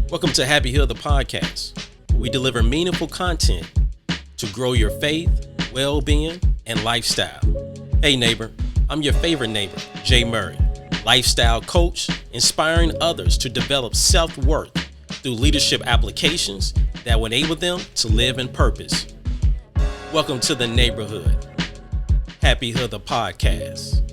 Welcome to Happy Hill, the podcast. We deliver meaningful content to grow your faith, well-being, and lifestyle. Hey neighbor, I'm your favorite neighbor, Jay Murray, lifestyle coach, inspiring others to develop self-worth through leadership applications that will enable them to live in purpose. Welcome to the neighborhood. Happy Hill, the podcast.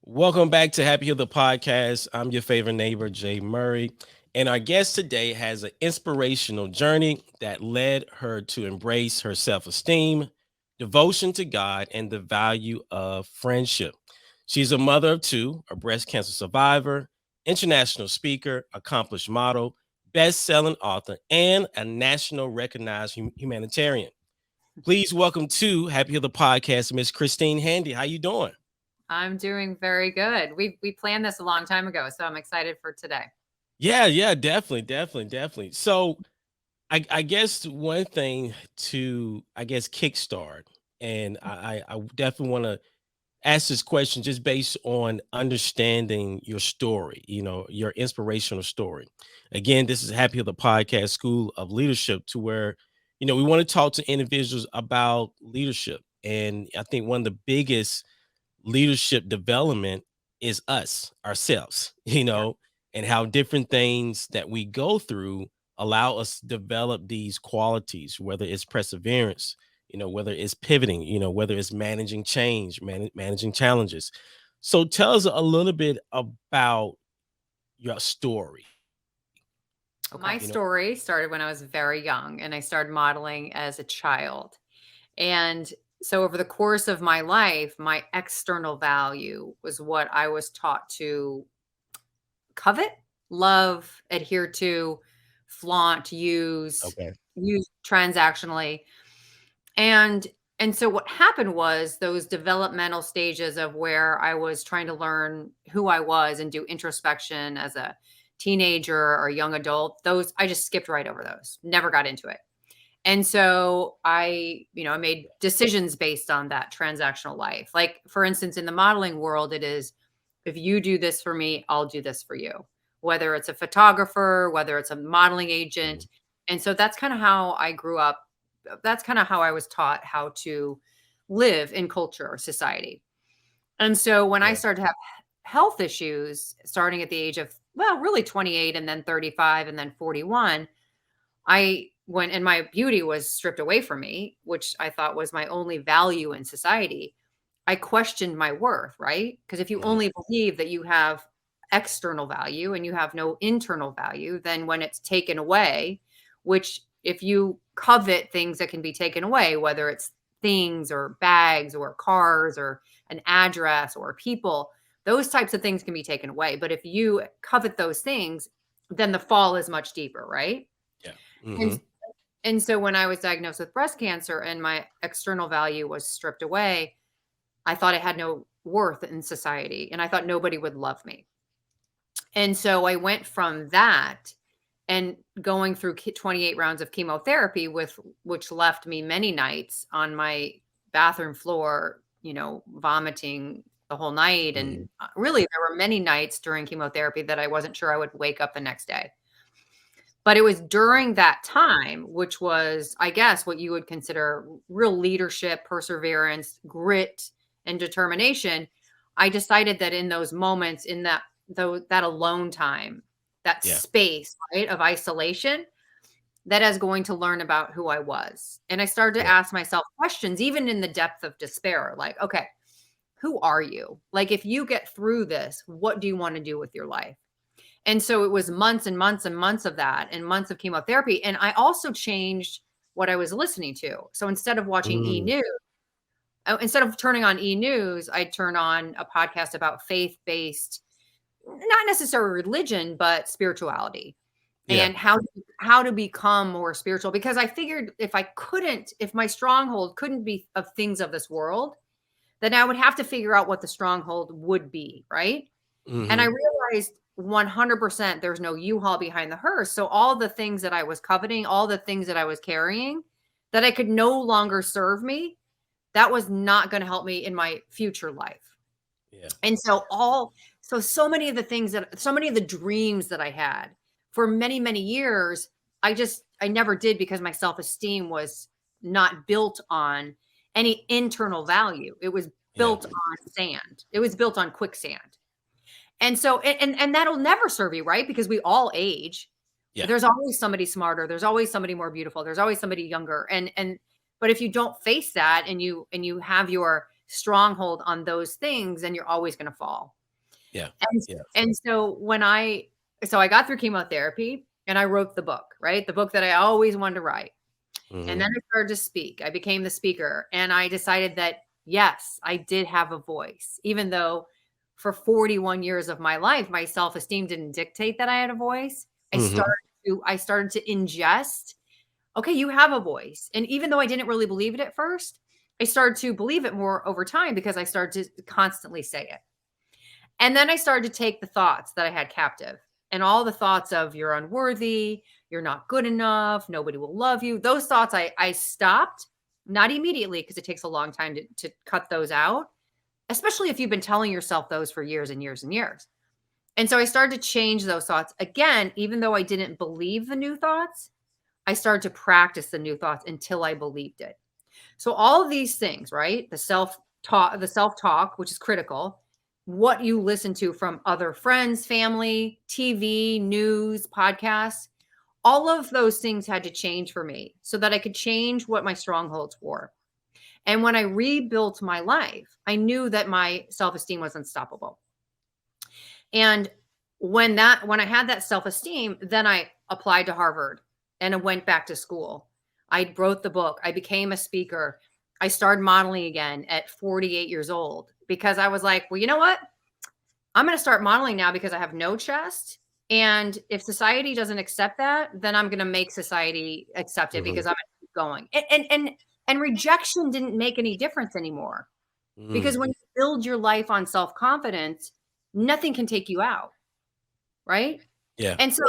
Welcome back to Happy Hill, the podcast. I'm your favorite neighbor, Jay Murray. And our guest today has an inspirational journey that led her to embrace her self-esteem, devotion to God, and the value of friendship. She's a mother of two, a breast cancer survivor, international speaker, accomplished model, best-selling author, and a national recognized humanitarian. Please welcome to Happy Hill, the podcast, Miss Christine Handy. How you doing? I'm doing very good. We planned this a long time ago, so I'm excited for today. Yeah, definitely. So I guess one thing to, kickstart, and I definitely want to ask this question just based on understanding your story, your inspirational story. Again, this is Happy Hill, the podcast, School of Leadership, to where, we want to talk to individuals about leadership. And I think one of the biggest leadership development is ourselves, and how different things that we go through allow us to develop these qualities, whether it's perseverance, whether it's pivoting, whether it's managing change, managing challenges. So tell us a little bit about your story. My story started when I was very young, and I started modeling as a child. And so over the course of my life, my external value was what I was taught to covet, love, adhere to, flaunt, use transactionally. And so what happened was those developmental stages of where I was trying to learn who I was and do introspection as a teenager or young adult, those I just skipped right over those. Never got into it. And so I made decisions based on that transactional life. Like, for instance, in the modeling world, it is, if you do this for me, I'll do this for you, whether it's a photographer, whether it's a modeling agent. And so that's kind of how I grew up. That's kind of how I was taught how to live in culture or society. And so when I started to have health issues, starting at the age of, really 28 and then 35 and then 41, and my beauty was stripped away from me, which I thought was my only value in society. I questioned my worth, right? Because if you only believe that you have external value and you have no internal value, then when it's taken away, which if you covet things that can be taken away, whether it's things or bags or cars or an address or people, those types of things can be taken away. But if you covet those things, then the fall is much deeper, right? Yeah. And so when I was diagnosed with breast cancer and my external value was stripped away, I thought I had no worth in society and I thought nobody would love me. And so I went from that and going through 28 rounds of chemotherapy, which left me many nights on my bathroom floor, vomiting the whole night. And really, there were many nights during chemotherapy that I wasn't sure I would wake up the next day. But it was during that time, which was, I guess, what you would consider real leadership, perseverance, grit, and determination. I decided that in those moments, in that alone time, that space, right, of isolation, that I was going to learn about who I was. And I started to ask myself questions, even in the depth of despair, like, okay, who are you? Like, if you get through this, what do you want to do with your life? And so it was months and months and months of that and months of chemotherapy. And I also changed what I was listening to. So instead of watching E-News, instead of turning on E-News, I'd turn on a podcast about faith-based, not necessarily religion, but spirituality and how to become more spiritual. Because I figured if my stronghold couldn't be of things of this world, then I would have to figure out what the stronghold would be, right? And I realized 100% there's no U-Haul behind the hearse. So all the things that I was coveting, all the things that I was carrying that I could no longer serve me, that was not going to help me in my future life. Yeah. And so many of the things so many of the dreams that I had for many, many years, I never did because my self-esteem was not built on any internal value. It was Yeah. built on sand. It was built on quicksand. And so, and that'll never serve you right because we all age. Yeah. There's always somebody smarter. There's always somebody more beautiful. There's always somebody younger. But if you don't face that and you have your stronghold on those things, then you're always going to fall. Yeah. And Yeah. and so so I got through chemotherapy and I wrote the book, right? The book that I always wanted to write. And Hmm. then I started to speak. I became the speaker and I decided that yes, I did have a voice, even though for 41 years of my life, my self-esteem didn't dictate that I had a voice. Hmm. I started to ingest, okay, you have a voice. And even though I didn't really believe it at first, I started to believe it more over time because I started to constantly say it. And then I started to take the thoughts that I had captive and all the thoughts of you're unworthy, you're not good enough, nobody will love you. Those thoughts I stopped, not immediately because it takes a long time to cut those out, especially if you've been telling yourself those for years and years and years. And so I started to change those thoughts again, even though I didn't believe the new thoughts, I started to practice the new thoughts until I believed it. So all of these things, right? The self talk, which is critical, what you listen to from other friends, family, TV, news, podcasts, all of those things had to change for me so that I could change what my strongholds were. And when I rebuilt my life, I knew that my self-esteem was unstoppable. And when I had that self-esteem, then I applied to Harvard and I went back to school. I wrote the book. I became a speaker. I started modeling again at 48 years old because I was like, well, you know what? I'm going to start modeling now because I have no chest. And if society doesn't accept that, then I'm going to make society accept it Hmm. because I'm going to keep going. And rejection didn't make any difference anymore because Mm. when you build your life on self-confidence, nothing can take you out, right? Yeah. And so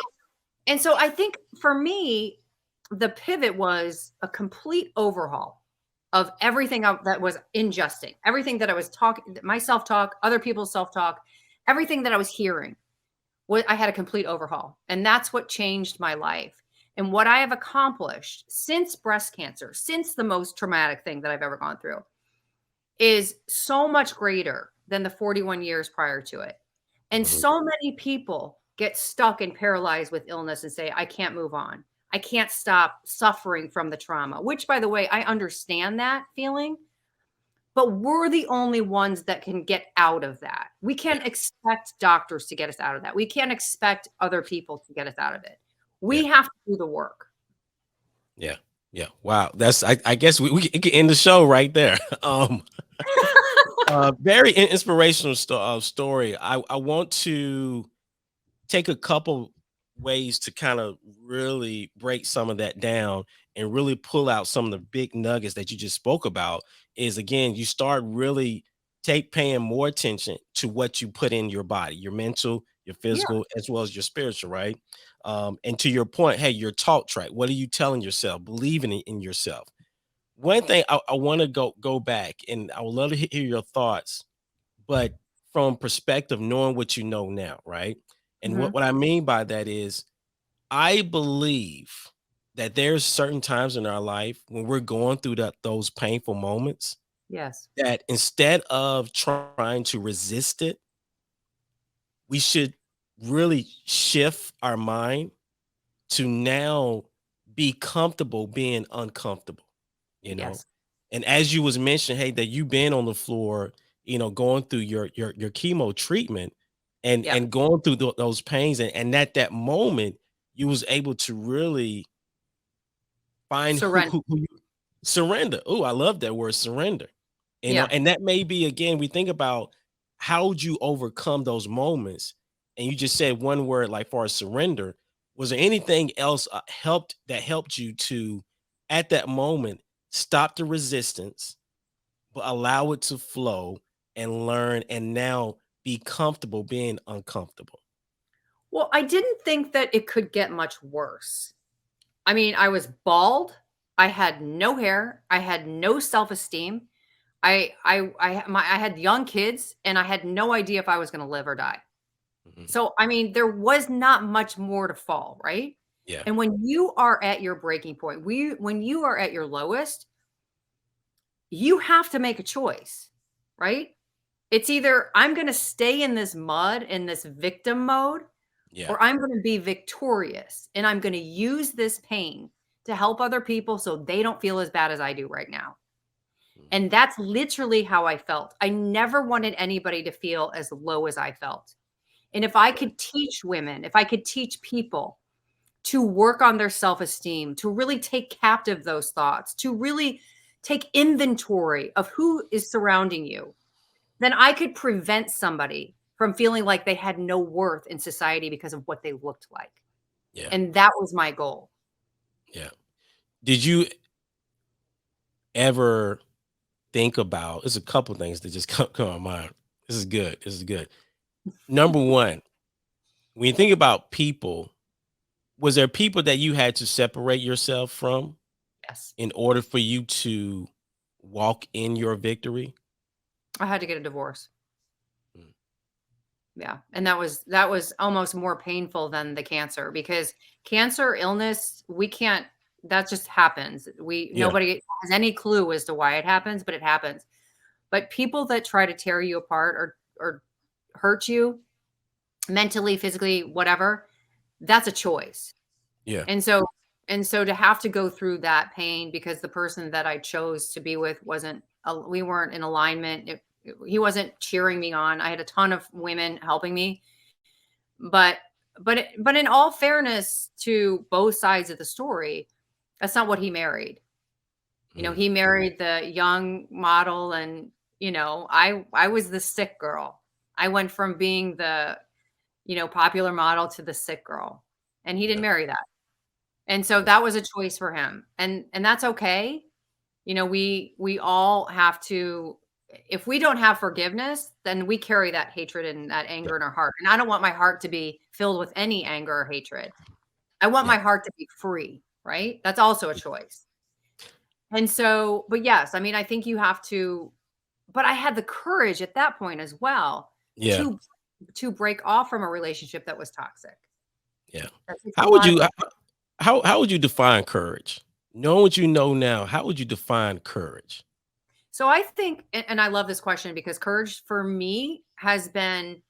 and so I think for me, the pivot was a complete overhaul of everything that was ingesting, everything that I was talking, my self-talk, other people's self-talk, everything that I was hearing. What I had a complete overhaul. And that's what changed my life. And what I have accomplished since breast cancer, since the most traumatic thing that I've ever gone through, is so much greater than the 41 years prior to it. And Hmm. so many people get stuck and paralyzed with illness and say, I can't move on. I can't stop suffering from the trauma, which, by the way, I understand that feeling, but we're the only ones that can get out of that. We Yeah. can't expect doctors to get us out of that. We can't expect other people to get us out of it. Yeah. We have to do the work. Yeah. Yeah. Wow. I guess we can end the show right there. Very inspirational story. I want to take a couple ways to kind of really break some of that down and really pull out some of the big nuggets that you just spoke about. Is again, you start really paying more attention to what you put in your body, your mental, your Yeah. physical, as well as your spiritual, right? And to your point, hey, your talk track. What are you telling yourself? Believing in yourself. One Right. thing I want to go back, and I would love to hear your thoughts, but from perspective, knowing what you know now, right? And what, Mhm. what I mean by that is I believe that there's certain times in our life when we're going through those painful moments Yes. that instead of trying to resist it, we should really shift our mind to now be comfortable being uncomfortable, you know? Yes. And as you was mentioning, hey, that you've been on the floor, going through your chemo treatment and Yep. going through those pains, and at that moment, you was able to really find Surrender. who you surrender. Oh, I love that word, surrender. Yeah. And that may be again, we think about how would you overcome those moments, and you just said one word like far as surrender. Was there anything else helped you to at that moment stop the resistance, but allow it to flow and learn and now be comfortable being uncomfortable? Well, I didn't think that it could get much worse. I mean, I was bald. I had no hair. I had no self-esteem. I had young kids, and I had no idea if I was gonna live or die. Mhm. So, I mean, there was not much more to fall, right? Yeah. And when you are at your breaking point, when you are at your lowest, you have to make a choice, right? It's either I'm gonna stay in this mud, in this victim mode, Yeah. or I'm gonna be victorious, and I'm gonna use this pain to help other people so they don't feel as bad as I do right now. Mhm. And that's literally how I felt. I never wanted anybody to feel as low as I felt. And if I Right. could teach women, if I could teach people to work on their self-esteem, to really take captive those thoughts, to really take inventory of who is surrounding you, then I could prevent somebody from feeling like they had no worth in society because of what they looked like. Yeah. And that was my goal. Yeah. Did you ever think about, there's a couple things that just come to mind. This is good. This is good. Number one, when you think about people, was there people that you had to separate yourself from Yes. in order for you to walk in your victory? I had to get a divorce. Mm. Yeah, and that was almost more painful than the cancer because cancer illness, we can't that just happens. We Yeah. nobody has any clue as to why it happens, but it happens. But people that try to tear you apart or hurt you mentally, physically, whatever, that's a choice. Yeah. And so to have to go through that pain because the person that I chose to be with wasn't we weren't in alignment. He wasn't cheering me on. I had a ton of women helping me, but but in all fairness to both sides of the story, that's not what he married. You know, Mm. he married the young model and, I was the sick girl. I went from being the, popular model to the sick girl. And he didn't Yeah. marry that. And so Yeah. that was a choice for him. And that's okay. You know, we all have to if we don't have forgiveness, then we carry that hatred and that Yeah. anger in our heart. And I don't want my heart to be filled with any anger or hatred. I want Yeah. my heart to be free, right? That's also a choice. And so, but yes, I mean, I think you have to, but I had the courage at that point as well Yeah. to break off from a relationship that was toxic. Yeah. That takes a How would lot of you how would you define courage? Knowing what you know now, how would you define courage? So I think, and I love this question because courage for me has been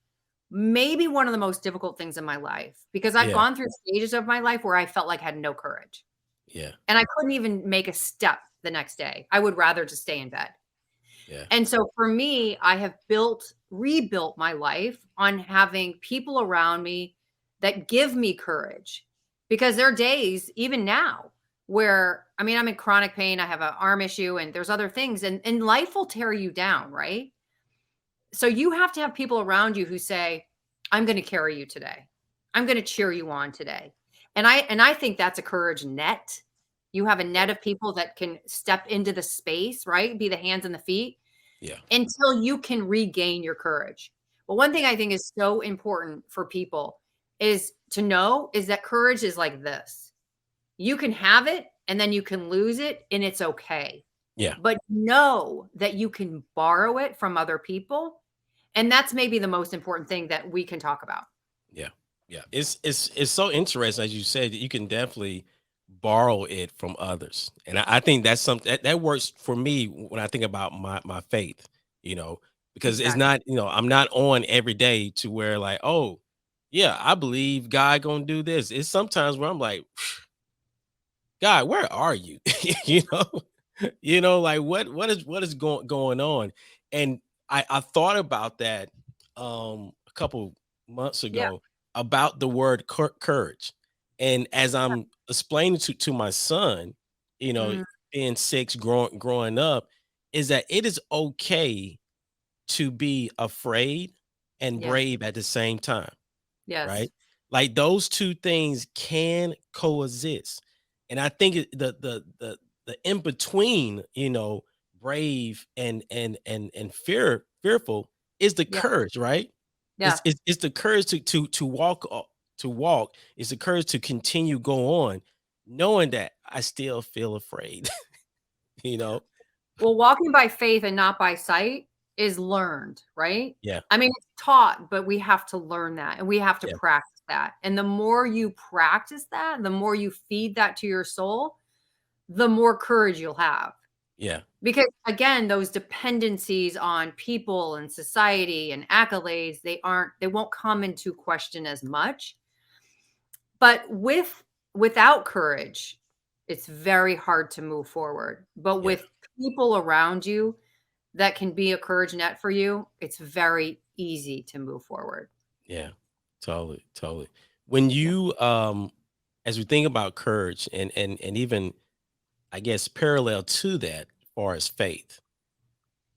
maybe one of the most difficult things in my life because I've Yeah. gone through stages of my life where I felt like I had no courage Yeah. and I couldn't even make a step the next day. I would rather just stay in bed. Yeah. And so for me, I have rebuilt my life on having people around me that give me courage because there are days, even now, where I mean, I'm in chronic pain. I have an arm issue and there's other things, and life will tear you down, right? So you have to have people around you who say, I'm going to carry you today. I'm going to cheer you on today. And I think that's a courage net. You have a net of people that can step into the space, right? Be the hands and the feet Yeah. until you can regain your courage. But one thing I think is so important for people is to know is that courage is like this. You can have it and then you can lose it and it's okay. Yeah. But know that you can borrow it from other people. And that's maybe the most important thing that we can talk about. Yeah. Yeah. It's so interesting, as you said, that you can definitely borrow it from others. And I think that's something that works for me when I think about my faith, you know, because it's Exactly. not, I'm not on every day to where like, oh, yeah, I believe God gonna do this. It's sometimes where I'm like, God, where are you? you know, like what is going on? And I thought about that a couple months Yeah. ago about the word courage. And as I'm explaining to my son, you know, Mm, being six, growing up, is that it is okay to be afraid and yes. brave at the same time, Yes. right? Like those two things can coexist. And I think the in between, brave and fearful is the Yeah. courage, right? Yeah. It's the courage to walk to walk. It's the courage to continue go on, knowing that I still feel afraid, you know. Well, walking by faith and not by sight is learned, right? Yeah, I mean, it's taught, but we have to learn that and we have to yeah, practice that. And the more you practice that, the more you feed that to your soul, the more courage you'll have. yeah, Because again, those dependencies on people and society and accolades, they won't come into question as much. But without courage, it's very hard to move forward. But yeah, with people around you that can be a courage net for you, it's very easy to move forward. yeah. Totally, totally. When Yeah. you as we think about courage and even I guess parallel to that, as far as faith,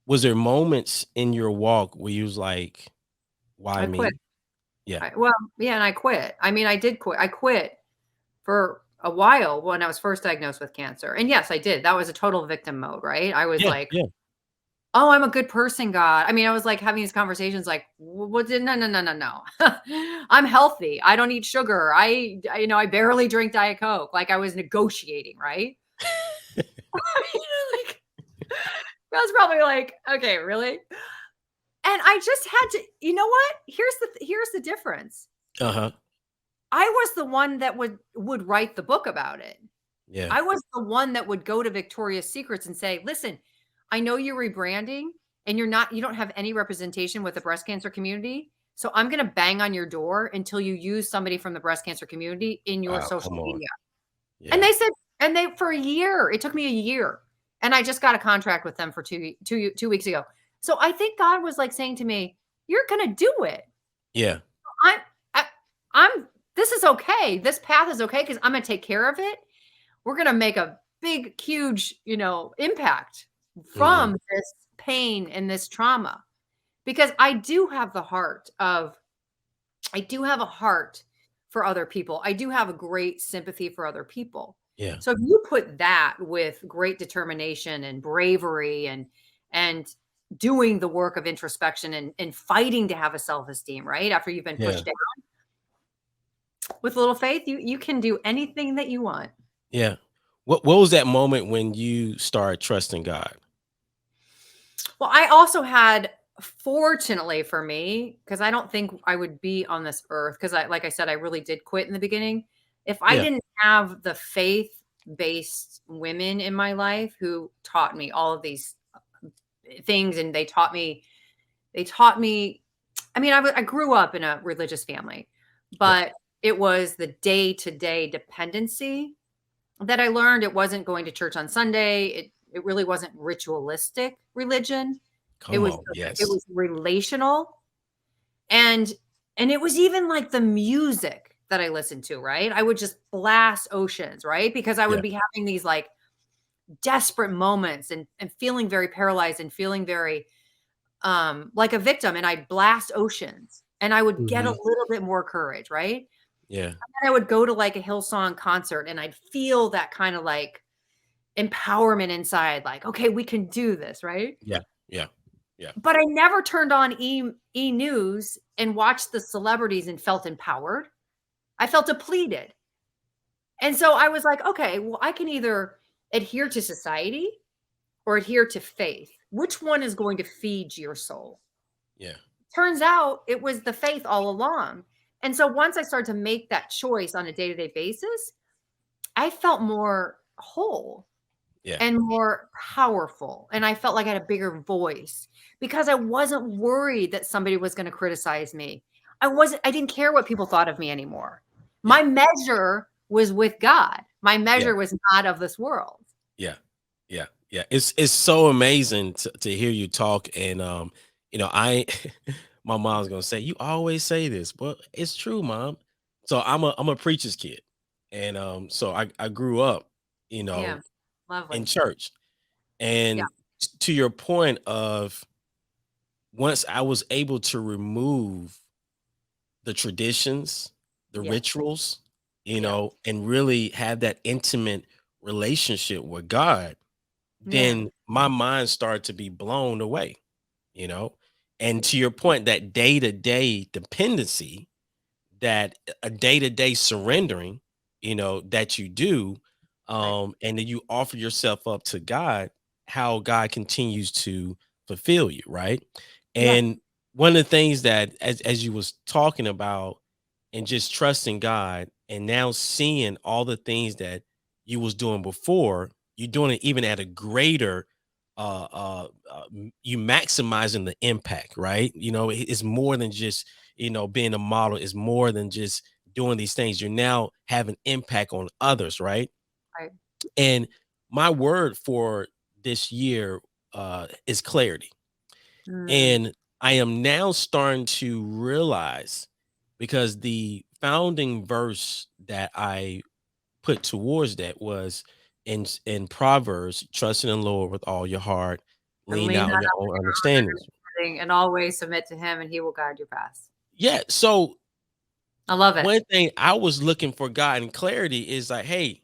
was there moments in your walk where you was like, why I quit. me? Yeah. Well, yeah, and I quit. I mean, I did quit. I quit for a while when I was first diagnosed with cancer. And yes, I did. That was a total victim mode, right? I was Yeah. like, Yeah. "Oh, I'm a good person, God." I mean, I was like having these conversations like, "What did no, no, no, no, no. I'm healthy. I don't eat sugar. I barely drink Diet Coke." Like I was negotiating, right? Like I was probably like, "Okay, really?" And I just had to, you know what? Here's the difference. Uh-huh. I was the one that would write the book about it. Yeah. I was the one that would go to Victoria's Secrets and say, "Listen, I know you're rebranding and you don't have any representation with the breast cancer community. So I'm going to bang on your door until you use somebody from the breast cancer community in your Wow. social Come on. media." And Yeah. they said, and they for a year, it took me a year. And I just got a contract with them for 2 weeks ago. So I think God was like saying to me, "You're going to do it. Yeah. I'm, I, I'm, this is okay. This path is okay because I'm going to take care of it. We're going to make a big, huge, impact Hmm. from this pain and this trauma because I do have a heart for other people. I do have a great sympathy for other people. Yeah. So if you put that with great determination and bravery and doing the work of introspection and fighting to have a self-esteem, right? After you've been Yeah. pushed down with a little faith, you can do anything that you want. Yeah. What was that moment when you started trusting God? Well, I also had, fortunately for me, because I don't think I would be on this earth, because like I said, I really did quit in the beginning. If I Yeah. didn't have the faith-based women in my life who taught me all of these things, and they taught me. I mean, I grew up in a religious family, Yeah. but it was the day-to-day dependency that I learned. It wasn't going to church on Sunday. It really wasn't ritualistic religion. It Come was on. it Yes. was relational, and it was even like the music that I listened to, right? I would just blast Oceans, right? Because I Yeah. would be having these like desperate moments and feeling very paralyzed and feeling very like a victim, and I'd blast Oceans and I would get a Hmm. little bit more courage, right? Yeah. And I would go to like a Hillsong concert and I'd feel that kind of like empowerment inside, like, "Okay, we can do this," right? Yeah. Yeah. Yeah. But I never turned on News and watched the celebrities and felt empowered. I felt depleted. And so I was like, "Okay, well, I can either adhere to society or adhere to faith. Which one is going to feed your soul?" Yeah. Turns out it was the faith all along. And so once I started to make that choice on a day-to-day basis, I felt more whole Yeah. and more powerful, and I felt like I had a bigger voice because I wasn't worried that somebody was gonna criticize me. I didn't care what people thought of me anymore. Yeah. My measure was with God. My Yeah. measure was not of this world. Yeah. Yeah. Yeah. It's so amazing to hear you talk. And I my mom's gonna say, you always say this, but it's true, mom. So I'm a preacher's kid. And so I grew up, you Yeah. know, in Lovely. church. Yeah. And to your point of once I was able to remove the traditions, the Yes. rituals, Yeah. and really have that intimate relationship with God, Yeah. then my mind started to be blown away, you know? And Yeah. to your point, that day-to-day dependency, that a day-to-day surrendering, that you do, Right. and then you offer yourself up to God. how God continues to fulfill you, right? Yeah. And one of the things that as you was talking about and just trusting God and now seeing all the things that you was doing before, you're doing it even at a greater you maximizing the impact, right? It's more than just, being a model, is more than just doing these things. You're now having impact on others, right? Right. And my word for this year is clarity. Mm. And I am now starting to realize, because the founding verse that I put towards that was in Proverbs, trusting in the Lord with all your heart, And lean lean out not on your on own your understanding. own understanding, and always submit to him, and he will guide your paths. Yeah. So I love it. one thing I was looking for God in clarity is like, hey,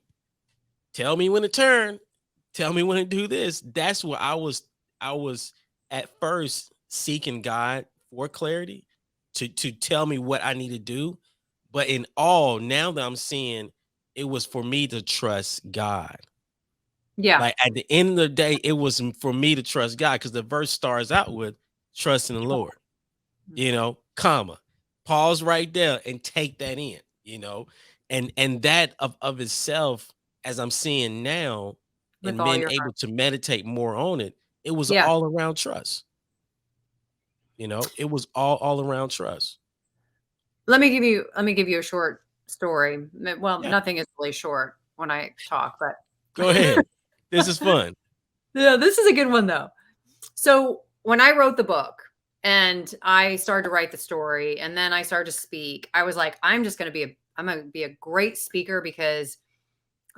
tell me when to turn, tell me when to do this. That's what I was at first seeking God for clarity to tell me what I need to do. But in all, now that I'm seeing, it was for me to trust God. Yeah. Like at the end of the day, it was for me to trust God, because the verse starts out with trust in the Lord, Mhm. comma, pause right there and take that in. And that of itself, as I'm seeing now With and all being your able heart. to meditate more on it, it was Yeah. all around trust. It was all around trust. Let me give you a short story. Well, Yeah, nothing is really short when I talk, go but ahead. This is fun. yeah, this is a good one though. So when I wrote the book and I started to write the story and then I started to speak, I was like, I'm gonna be a great speaker because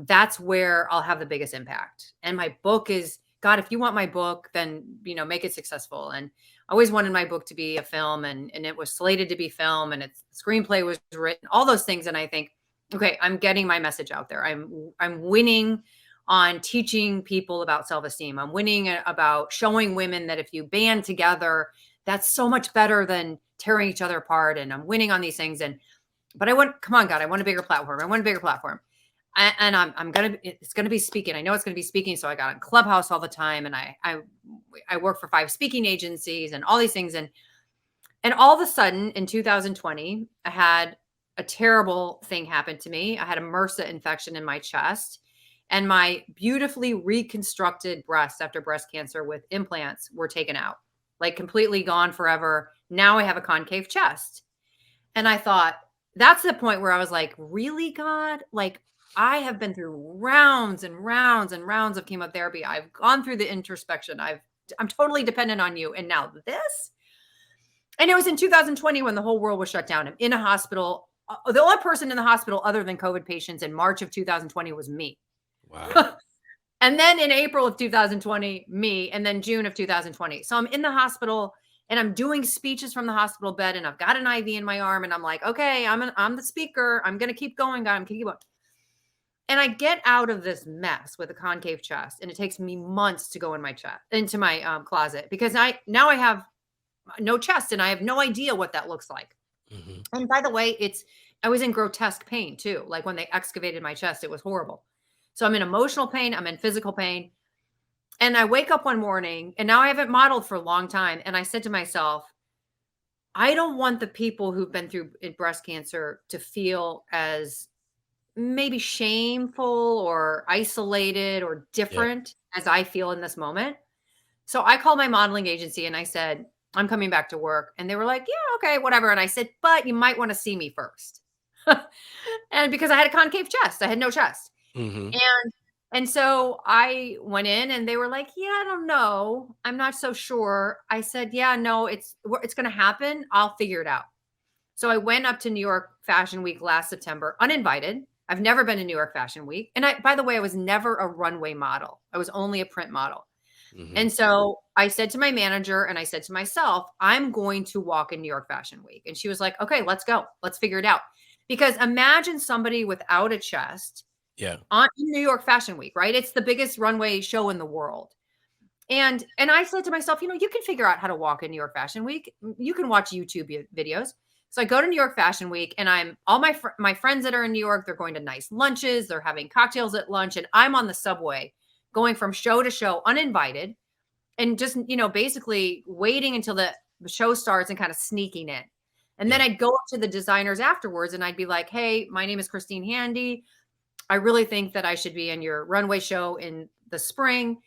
that's where I'll have the biggest impact. And my book is, God, if you want my book, then make it successful. And I always wanted my book to be a film, and it was slated to be film, and its screenplay was written, all those things. And I think, okay, I'm getting my message out there. I'm winning on teaching people about self-esteem. I'm winning about showing women that if you band together, that's so much better than tearing each other apart. And I'm winning on these things. But come on, God, I want a bigger platform. I want a bigger platform. And it's gonna be speaking. I know it's gonna be speaking. So I got on Clubhouse all the time, and I work for 5 speaking agencies and all these things. And all of a sudden in 2020, I had a terrible thing happen to me. I had a MRSA infection in my chest, and my beautifully reconstructed breasts after breast cancer with implants were taken out, like completely gone forever. Now I have a concave chest. And I thought, that's the point where I was like, really, God? Like, I have been through rounds and rounds and rounds of chemotherapy. I've gone through the introspection. I'm totally dependent on you. And now this? And it was in 2020 when the whole world was shut down. I'm in a hospital. The only person in the hospital other than COVID patients in March of 2020 was me. Wow. And then in April of 2020, me, and then June of 2020. So I'm in the hospital and I'm doing speeches from the hospital bed, and I've got an IV in my arm, and I'm like, okay, I'm the speaker. I'm gonna keep going, guy. I'm gonna keep going. And I get out of this mess with a concave chest, and it takes me months to go into my closet, because I have no chest, and I have no idea what that looks like. Hmm. And by the way, I was in grotesque pain too. Like when they excavated my chest, it was horrible. So I'm in emotional pain, I'm in physical pain. And I wake up one morning, and now I haven't modeled for a long time. And I said to myself, I don't want the people who've been through breast cancer to feel as maybe shameful or isolated or Yeah. different as I feel in this moment. So I called my modeling agency and I said, I'm coming back to work. And they were like, yeah, okay, whatever. And I said, but you might want to see me first. And because I had a concave chest, I had no chest. Hmm. And so I went in and they were like, "Yeah, I don't know. I'm not so sure." I said, "Yeah, no, it's going to happen. I'll figure it out." So I went up to New York Fashion Week last September uninvited. I've never been to New York Fashion Week. And by the way, I was never a runway model. I was only a print model. Hmm. And so I said to my manager and I said to myself, I'm going to walk in New York Fashion Week. And she was like, okay, let's go. Let's figure it out. Because imagine somebody without a chest Yeah. on in New York Fashion Week, right? It's the biggest runway show in the world. And I said to myself, you can figure out how to walk in New York Fashion Week. You can watch YouTube videos. So I go to New York Fashion Week, and I'm all my friends that are in New York, they're going to nice lunches, they're having cocktails at lunch, and I'm on the subway going from show to show uninvited and just, basically waiting until the show starts and kind of sneaking in. And then Yeah. I'd go up to the designers afterwards and I'd be like, hey, my name is Christine Handy. I really think that I should be in your runway show in the spring.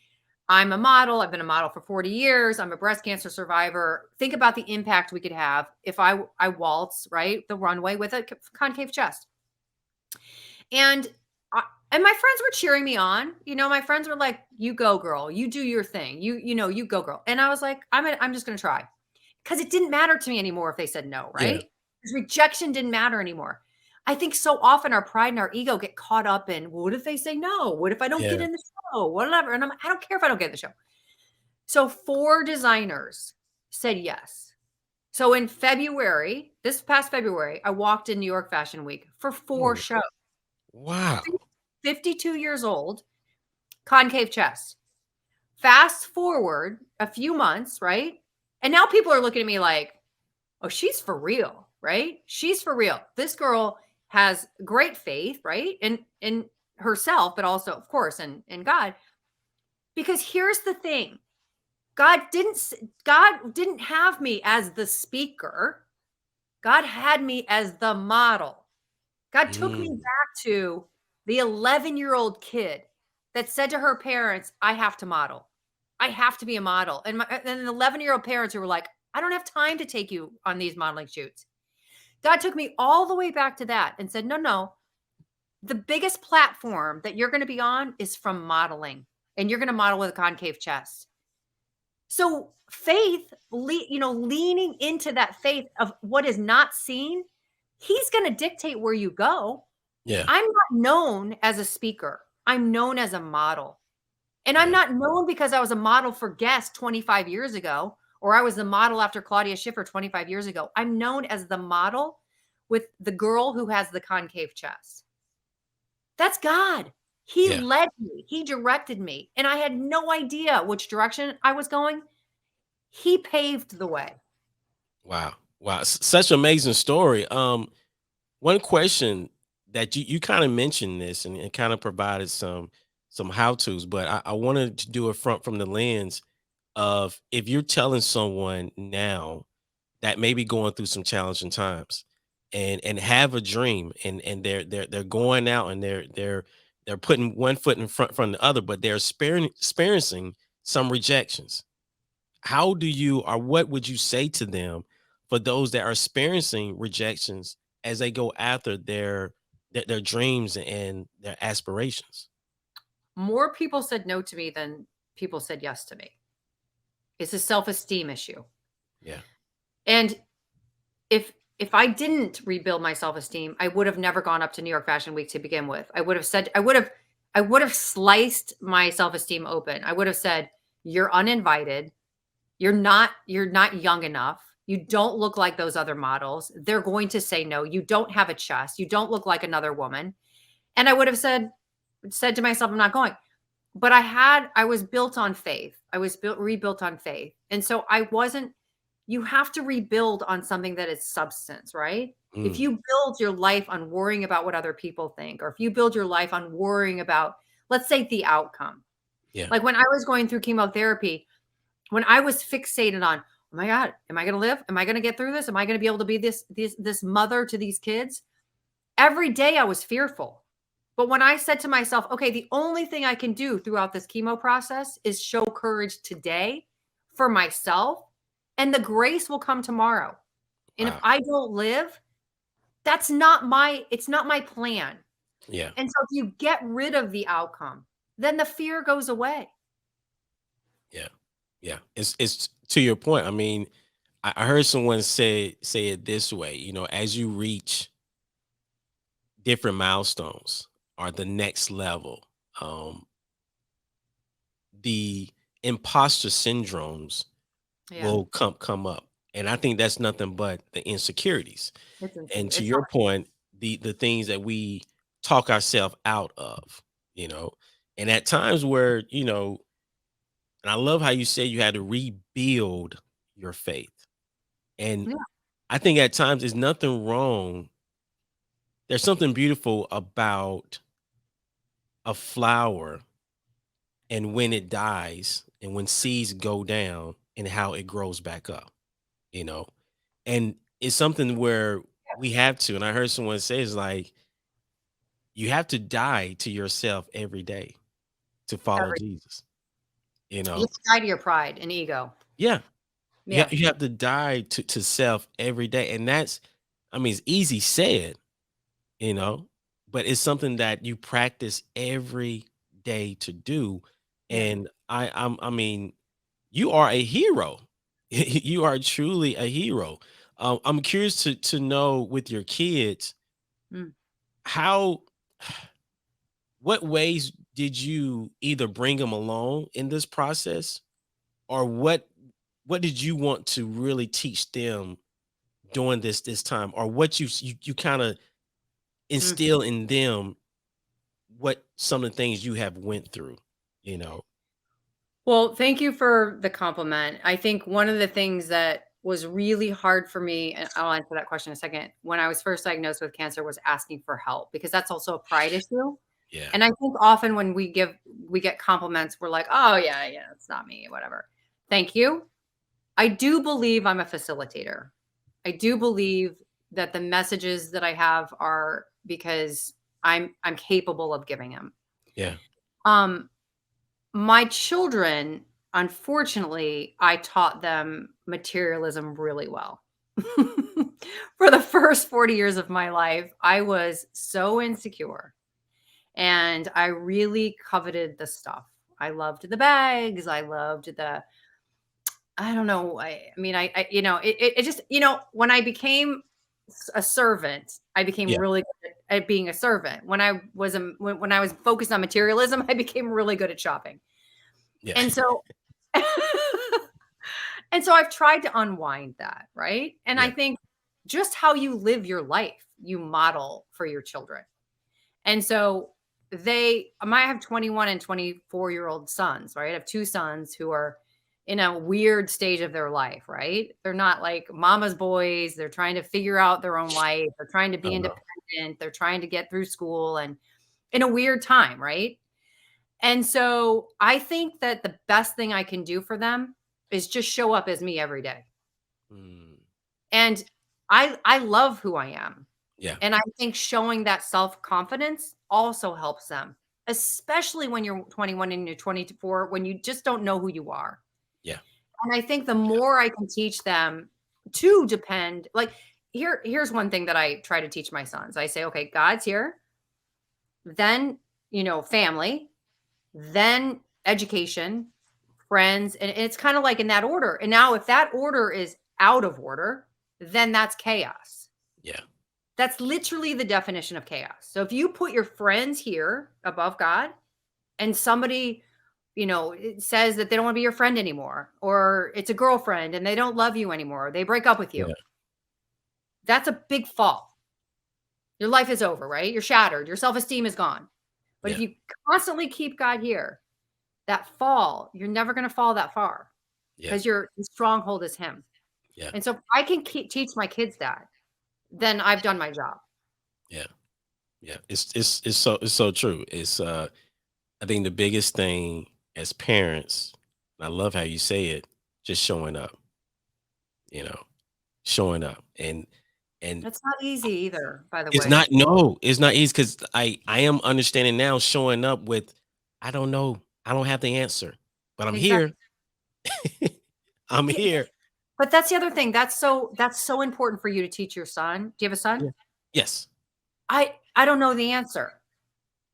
I'm a model. I've been a model for 40 years. I'm a breast cancer survivor. Think about the impact we could have if I waltz, right, the runway with a concave chest. And and my friends were cheering me on. My friends were like, "You go, girl. You do your thing. You go, girl." And I was like, I'm just going to try." Because it didn't matter to me anymore if they said no, Yeah. right? Because rejection didn't matter anymore. I think so often our pride and our ego get caught up in, well, what if they say no? What if I don't get Yeah. in the show? Whatever. And I don't care if I don't get in the show. So 4 designers said yes. So in February, this past February, I walked in New York Fashion Week for 4 Oh, shows. wow. 52 years old, concave chest. Fast forward a few months, right? And now people are looking at me like, oh, she's for real, right? She's for real. This girl has great faith, right? In herself, but also, of course, in God. Because here's the thing. God didn't have me as the speaker. God had me as the model. God took me Mm, back to the 11-year-old kid that said to her parents, I have to model. I have to be a model. And the 11-year-old parents who were like, I don't have time to take you on these modeling shoots. God took me all the way back to that and said, no, no, the biggest platform that you're going to be on is from modeling, and you're going to model with a concave chest. So faith, leaning into that faith of what is not seen, he's going to dictate where you go. yeah. I'm not known as a speaker. I'm known as a model. And I'm Yeah. not known because I was a model for Guess 25 years ago, or I was the model after Claudia Schiffer 25 years ago. I'm known as the model with the girl who has the concave chest. That's God. He Yeah. led me. He directed me. And I had no idea which direction I was going. He paved the way. Wow. Wow. Such an amazing story. One question that you kind of mentioned this and kind of provided some how to's, but I wanted to do it from the lens of if you're telling someone now that may be going through some challenging times and have a dream and they're going out and they're putting one foot in front of the other, but they're experiencing some rejections. How do you or what would you say to them for those that are experiencing rejections as they go after their dreams and their aspirations? More people said no to me than people said yes to me. It's a self-esteem issue. Yeah. And if I didn't rebuild my self-esteem, I would have never gone up to New York Fashion Week to begin with. I would have sliced my self-esteem open. I would have said, "You're uninvited. You're not young enough. You don't look like those other models. They're going to say no. You don't have a chest. You don't look like another woman." And I would have said to myself, "I'm not going." But I was built on faith. I was rebuilt on faith. And so I wasn't you have to rebuild on something that is substance, right? If Mm, you build your life on worrying about what other people think, or if you build your life on worrying about, let's say, the outcome. yeah. Like when I was going through chemotherapy, when I was fixated on, oh my God, am I going to live? Am I going to get through this? Am I going to be able to be this mother to these kids? Every day I was fearful. But when I said to myself, okay, the only thing I can do throughout this chemo process is show courage today for myself, and the grace will come tomorrow. And if Wow. I don't live, it's not my plan. Yeah. And so if you get rid of the outcome, then the fear goes away. Yeah. Yeah. It's to your point. I mean, I heard someone say it this way, as you reach different milestones or the next level, um, the imposter syndromes Yeah. will come up. And I think that's nothing but the insecurities. And to It's your point, the things that we talk ourselves out of, you know, and at times where, and I love how you say you had to rebuild your faith. And yeah. I think at times there's nothing wrong. There's something beautiful about a flower and when it dies and when seeds go down and how it grows back up, you know. And it's something where we have to, and I heard someone say is like you have to die to yourself every day to follow Every Jesus, you You know. have to die to your pride and ego. Yeah. Yeah. You have to die to self every day. And that's, I mean, it's easy said, you know, but it's something that you practice every day to do. Yeah. And I mean, you are a hero. You are truly a hero. I'm curious to know with your kids, Mm. how what ways did you either bring them along in this process, or what did you want to really teach them during this time, or what you kind of Mm. instill in them, what some of the things you have went through, you know? Well, thank you for the compliment. I think one of the things that was really hard for me, and I'll answer that question in a second, when I was first diagnosed with cancer was asking for help, because that's also a pride issue. Yeah, And I think often when we get compliments, we're like, "Oh, yeah, yeah, it's not me, whatever." Thank you. I do believe I'm a facilitator. I do believe that the messages that I have are because I'm capable of giving them. yeah, Um, my children, unfortunately, I taught them materialism really well. For the first 40 years of my life, I was so insecure and I really coveted the stuff. I loved the bags. I loved the, I don't know. I mean, you know, it just, you know, when I became a servant, I became yeah, really good at being a servant. When I was focused on materialism, I became really good at shopping. yeah, And so and so I've tried to unwind that, right? And I yeah, think just how you live your life, you model for your children. And so I have 21 and 24-year-old sons, right? I have two sons who are in a weird stage of their life, right? They're not like mama's boys. They're trying to figure out their own life. They're trying to be uh-huh, independent. They're trying to get through school and in a weird time, right? And so I think that the best thing I can do for them is just show up as me every day. mm, And I love who I am. yeah, And I think showing that self-confidence also helps them, especially when you're 21 and you're 24, when you just don't know who you are. yeah, And I think the yeah, more I can teach them to depend, like here's one thing that I try to teach my sons. I say, okay, God's here, then, you know, family, then education, friends, and it's kind of like in that order. And now if that order is out of order, then that's chaos. yeah, That's literally the definition of chaos. So if you put your friends here above God and somebody, you know, it says that they don't want to be your friend anymore, or it's a girlfriend and they don't love you anymore, they break up with you. yeah, That's a big fall. Your life is over, right? You're shattered. Your self-esteem is gone. But if yeah, you constantly keep God here, that fall, you're never going to fall that far yeah, because your stronghold is him. yeah, And so if I can teach my kids that, then I've done my job. yeah, yeah. It's so true. It's I think the biggest thing as parents, and I love how you say it, just showing up, you know, showing up. And That's not easy either, by the it's way. not, no, it's not easy because I am understanding now, showing up with, I don't know, I don't have the answer, but I'm here. Exactly. I'm Yeah, here. but that's the other thing. That's so important for you to teach your son. Do you have a son? Yeah. Yes. I don't know the answer.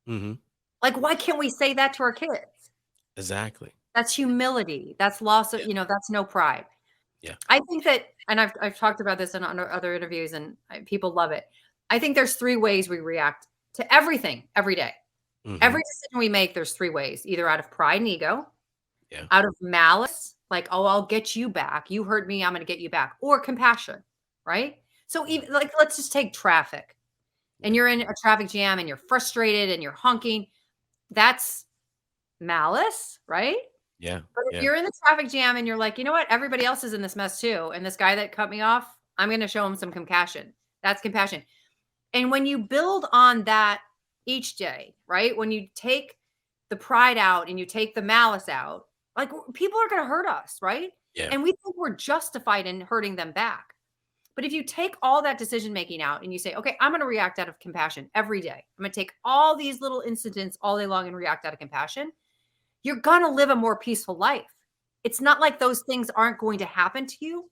Mhm. Like, why can't we say that to our kids? Exactly. That's humility. That's loss of, Yeah. you know, that's no pride. Yeah. I think that, and I've talked about this in other interviews, and people love it. I think there's 3 ways we react to everything every day. Mhm. Every decision we make, there's 3 ways, either out of pride and ego, Yeah. out of malice, like, "Oh, I'll get you back. You hurt me, I'm gonna get you back," or compassion, right? So Mhm. even like, let's just take traffic, and Yeah. you're in a traffic jam and you're frustrated and you're honking. That's malice, right? Yeah. But if Yeah. you're in the traffic jam and you're like, "You know what? Everybody else is in this mess too, and this guy that cut me off, I'm gonna show him some compassion." That's compassion. And when you build on that each day, right? When you take the pride out and you take the malice out, like people are going to hurt us, right? Yeah. And we think we're justified in hurting them back. But if you take all that decision making out and you say, okay, I'm going to react out of compassion every day. I'm going to take all these little incidents all day long and react out of compassion. You're going to live a more peaceful life. It's not like those things aren't going to happen to you,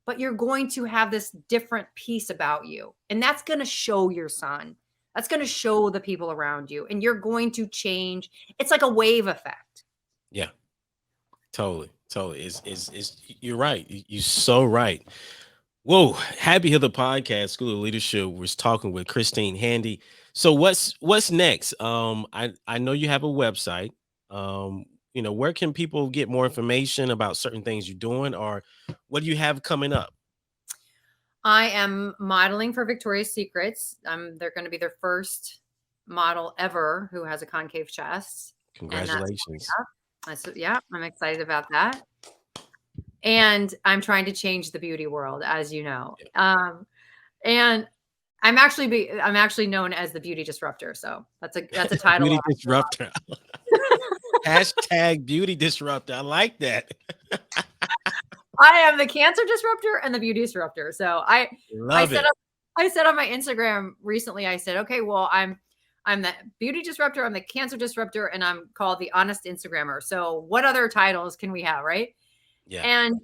but you're going to have this different peace about you. And that's going to show your son. That's going to show the people around you. And you're going to change. It's like a wave effect. Yeah. Totally. Is you're right. You're so right. Whoa, Happy Hill the podcast, School of Leadership was talking with Christine Handy. So what's next? I know you have a website. Where can people get more information about certain things you're doing, or what do you have coming up? I am modeling for Victoria's Secrets. They're going to be their first model ever who has a concave chest. Congratulations. Yeah, I'm excited about that. And I'm trying to change the beauty world, as you know. And I'm actually known as the beauty disruptor. So that's a title. Beauty disruptor. Hashtag beauty disruptor. I like that. I am the cancer disruptor and the beauty disruptor. So I said on my Instagram recently, I said, okay, well, I'm the beauty disruptor, I'm the cancer disruptor, and I'm called the honest Instagrammer. So what other titles can we have, right? Yeah. And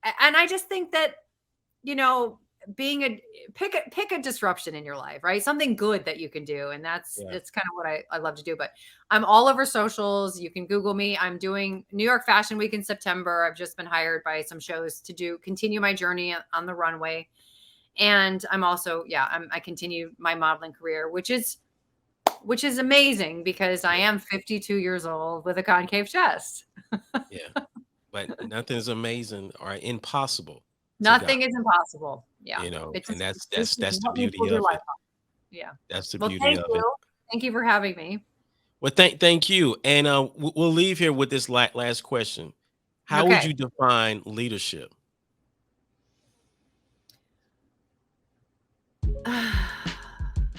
I just think that, pick a disruption in your life, right? Something good that you can do. And that's kind of what I love to do. But I'm all over socials. You can Google me. I'm doing New York Fashion Week in September. I've just been hired by some shows to continue my journey on the runway. And I'm also, I continue my modeling career, which is amazing because I am 52 years old with a concave chest. Yeah. But nothing's amazing or impossible. Nothing is impossible. Yeah. And that's the beauty of it. Yeah. That's the beauty of it. Thank you for having me. Well, thank you. And we'll leave here with this last question. How would you define leadership?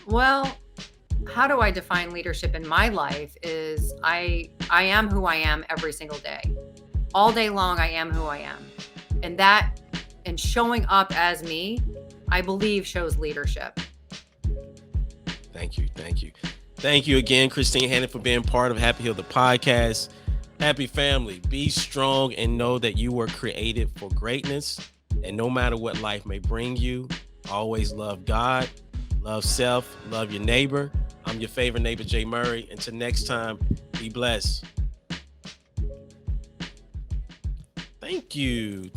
Well, how do I define leadership in my life is I am who I am every single day. All day long, I am who I am. And showing up as me, I believe shows leadership. Thank you. Thank you again, Christine Handy, for being part of Happy Hill, the podcast. Happy family, be strong and know that you were created for greatness. And no matter what life may bring you, always love God, love self, love your neighbor. I'm your favorite neighbor, Jay Murray. Until next time, be blessed. Thank you.